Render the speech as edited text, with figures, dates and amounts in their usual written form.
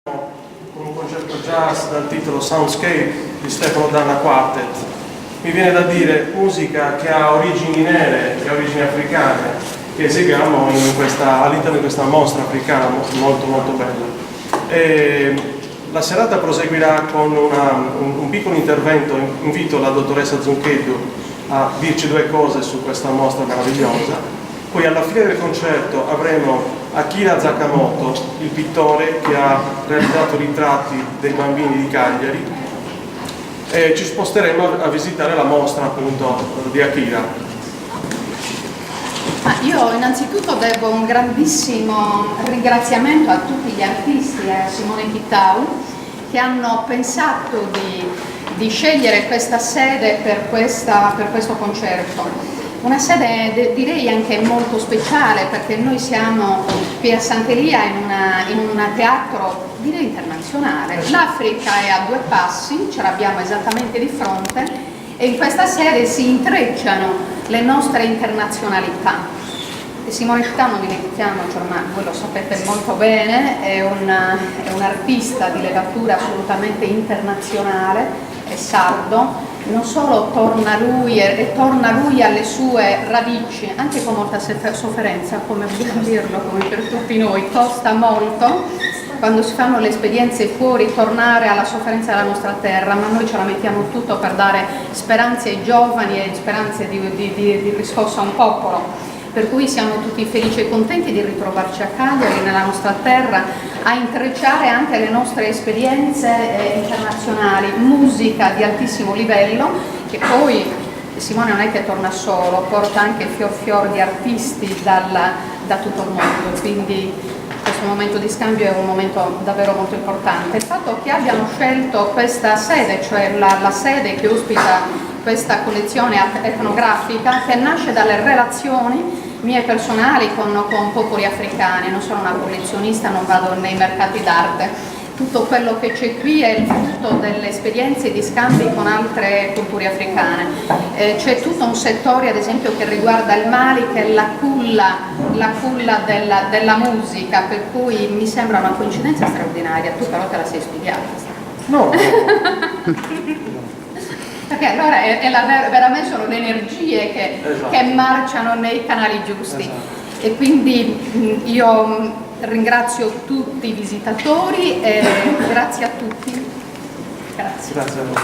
Con un concerto jazz dal titolo Soundscape di Stefano Danna Quartet. Mi viene da dire musica che ha origini nere, che ha origini africane, che eseguiamo all'interno di questa mostra africana molto molto bella. La serata proseguirà con un piccolo intervento. Invito la dottoressa Zuncheddu a dirci due cose su questa mostra meravigliosa. Poi alla fine del concerto avremo Akira Sakamoto, il pittore che ha realizzato ritratti dei bambini di Cagliari, e ci sposteremo a visitare la mostra appunto di Akira. Io innanzitutto devo un grandissimo ringraziamento a tutti gli artisti e a Simone Chittau che hanno pensato di scegliere questa sede per questo concerto. Una sede direi anche molto speciale, perché noi siamo qui a Sant'Elia in un teatro direi internazionale. L'Africa è a due passi, ce l'abbiamo esattamente di fronte, e in questa sede si intrecciano le nostre internazionalità. E Simone Chittau, non dimentichiamoci, ormai voi lo sapete molto bene, è un artista di levatura assolutamente internazionale, è sardo. Non solo torna lui alle sue radici, anche con molta sofferenza, come dobbiamo dirlo, come per tutti noi, costa molto quando si fanno le esperienze fuori tornare alla sofferenza della nostra terra, ma noi ce la mettiamo tutto per dare speranze ai giovani e speranze di riscossa a un popolo. Per cui siamo tutti felici e contenti di ritrovarci a Cagliari, nella nostra terra, a intrecciare anche le nostre esperienze internazionali, musica di altissimo livello, che poi Simone non è che torna solo, porta anche fior di artisti da tutto il mondo, quindi questo momento di scambio è un momento davvero molto importante. Il fatto che abbiano scelto questa sede, cioè la sede che ospita questa collezione etnografica, che nasce dalle relazioni mie personali con popoli africani. Non sono una collezionista, non vado nei mercati d'arte, tutto quello che c'è qui è il frutto delle esperienze di scambi con altre culture africane. C'è tutto un settore ad esempio che riguarda il Mali, che è la culla della musica, per cui mi sembra una coincidenza straordinaria. Tu però te la sei studiata? No. Perché allora veramente sono le energie che marciano nei canali giusti. Esatto. E quindi io ringrazio tutti i visitatori e grazie a tutti. Grazie. Grazie a voi.